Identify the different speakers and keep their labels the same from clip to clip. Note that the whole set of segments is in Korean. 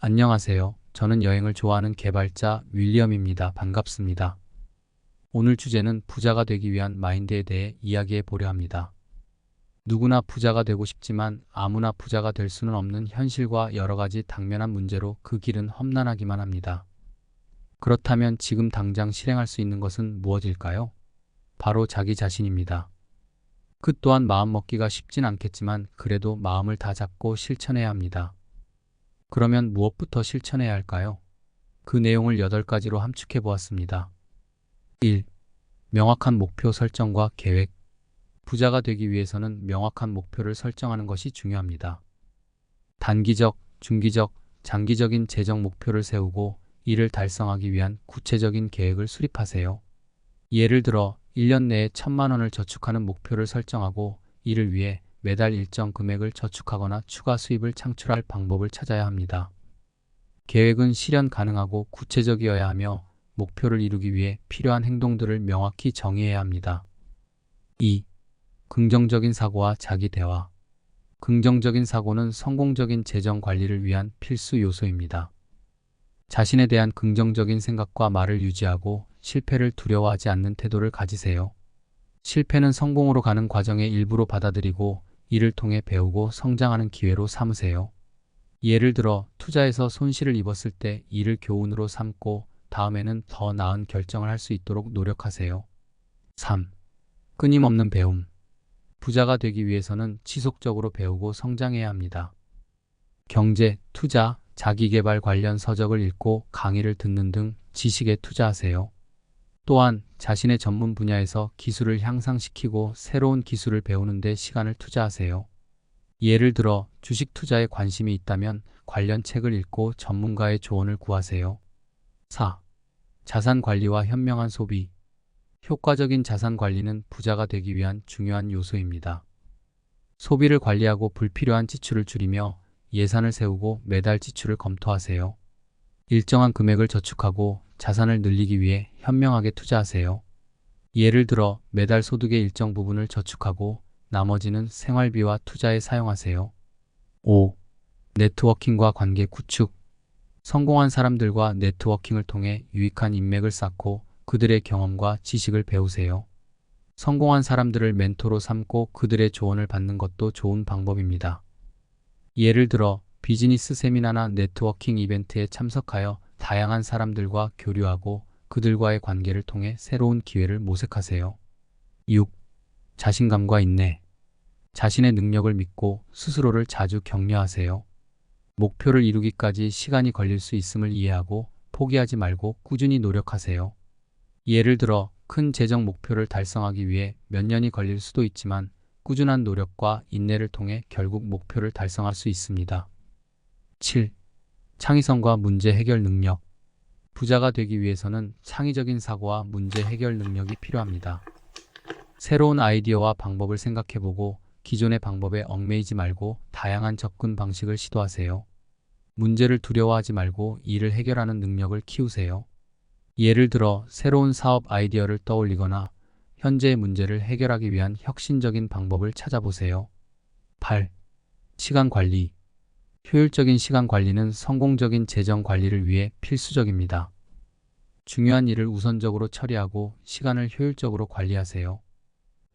Speaker 1: 안녕하세요. 저는 여행을 좋아하는 개발자 윌리엄입니다. 반갑습니다. 오늘 주제는 부자가 되기 위한 마인드에 대해 이야기해 보려 합니다. 누구나 부자가 되고 싶지만 아무나 부자가 될 수는 없는 현실과 여러 가지 당면한 문제로 그 길은 험난하기만 합니다. 그렇다면 지금 당장 실행할 수 있는 것은 무엇일까요? 바로 자기 자신입니다. 그 또한 마음먹기가 쉽진 않겠지만 그래도 마음을 다 잡고 실천해야 합니다. 그러면 무엇부터 실천해야 할까요? 그 내용을 8가지로 함축해 보았습니다. 1. 명확한 목표 설정과 계획. 부자가 되기 위해서는 명확한 목표를 설정하는 것이 중요합니다. 단기적, 중기적, 장기적인 재정 목표를 세우고 이를 달성하기 위한 구체적인 계획을 수립하세요. 예를 들어 1년 내에 1,000만 원을 저축하는 목표를 설정하고 이를 위해 매달 일정 금액을 저축하거나 추가 수입을 창출할 방법을 찾아야 합니다. 계획은 실현 가능하고 구체적이어야 하며 목표를 이루기 위해 필요한 행동들을 명확히 정의해야 합니다. 2. 긍정적인 사고와 자기 대화. 긍정적인 사고는 성공적인 재정 관리를 위한 필수 요소입니다. 자신에 대한 긍정적인 생각과 말을 유지하고 실패를 두려워하지 않는 태도를 가지세요. 실패는 성공으로 가는 과정의 일부로 받아들이고 이를 통해 배우고 성장하는 기회로 삼으세요. 예를 들어 투자에서 손실을 입었을 때 이를 교훈으로 삼고 다음에는 더 나은 결정을 할 수 있도록 노력하세요. 3. 끊임없는 배움. 부자가 되기 위해서는 지속적으로 배우고 성장해야 합니다. 경제, 투자, 자기계발 관련 서적을 읽고 강의를 듣는 등 지식에 투자하세요. 또한 자신의 전문 분야에서 기술을 향상시키고 새로운 기술을 배우는 데 시간을 투자하세요. 예를 들어 주식 투자에 관심이 있다면 관련 책을 읽고 전문가의 조언을 구하세요. 4. 자산 관리와 현명한 소비. 효과적인 자산 관리는 부자가 되기 위한 중요한 요소입니다. 소비를 관리하고 불필요한 지출을 줄이며 예산을 세우고 매달 지출을 검토하세요. 일정한 금액을 저축하고 자산을 늘리기 위해 현명하게 투자하세요. 예를 들어 매달 소득의 일정 부분을 저축하고 나머지는 생활비와 투자에 사용하세요. 5. 네트워킹과 관계 구축. 성공한 사람들과 네트워킹을 통해 유익한 인맥을 쌓고 그들의 경험과 지식을 배우세요. 성공한 사람들을 멘토로 삼고 그들의 조언을 받는 것도 좋은 방법입니다. 예를 들어 비즈니스 세미나나 네트워킹 이벤트에 참석하여 다양한 사람들과 교류하고 그들과의 관계를 통해 새로운 기회를 모색하세요. 6. 자신감과 인내. 자신의 능력을 믿고 스스로를 자주 격려하세요. 목표를 이루기까지 시간이 걸릴 수 있음을 이해하고 포기하지 말고 꾸준히 노력하세요. 예를 들어 큰 재정 목표를 달성하기 위해 몇 년이 걸릴 수도 있지만 꾸준한 노력과 인내를 통해 결국 목표를 달성할 수 있습니다. 7. 창의성과 문제 해결 능력. 부자가 되기 위해서는 창의적인 사고와 문제 해결 능력이 필요합니다. 새로운 아이디어와 방법을 생각해보고 기존의 방법에 얽매이지 말고 다양한 접근 방식을 시도하세요. 문제를 두려워하지 말고 이를 해결하는 능력을 키우세요. 예를 들어 새로운 사업 아이디어를 떠올리거나 현재의 문제를 해결하기 위한 혁신적인 방법을 찾아보세요. 8. 시간 관리. 효율적인 시간 관리는 성공적인 재정 관리를 위해 필수적입니다. 중요한 일을 우선적으로 처리하고 시간을 효율적으로 관리하세요.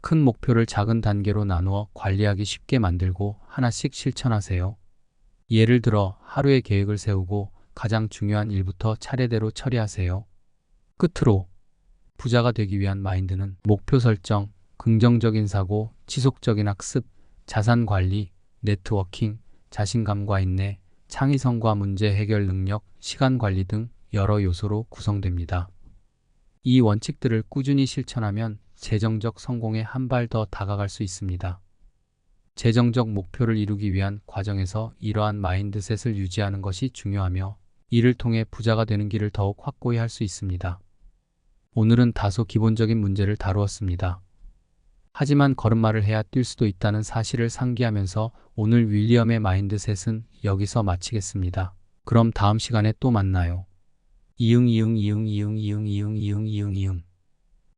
Speaker 1: 큰 목표를 작은 단계로 나누어 관리하기 쉽게 만들고 하나씩 실천하세요. 예를 들어 하루의 계획을 세우고 가장 중요한 일부터 차례대로 처리하세요. 끝으로 부자가 되기 위한 마인드는 목표 설정, 긍정적인 사고, 지속적인 학습, 자산 관리, 네트워킹, 자신감과 인내, 창의성과 문제 해결 능력, 시간 관리 등 여러 요소로 구성됩니다. 이 원칙들을 꾸준히 실천하면 재정적 성공에 한 발 더 다가갈 수 있습니다. 재정적 목표를 이루기 위한 과정에서 이러한 마인드셋을 유지하는 것이 중요하며 이를 통해 부자가 되는 길을 더욱 확고히 할 수 있습니다. 오늘은 다소 기본적인 문제를 다루었습니다. 하지만 걸음마를 해야 뛸 수도 있다는 사실을 상기하면서 오늘 윌리엄의 마인드셋은 여기서 마치겠습니다. 그럼 다음 시간에 또 만나요. 이응.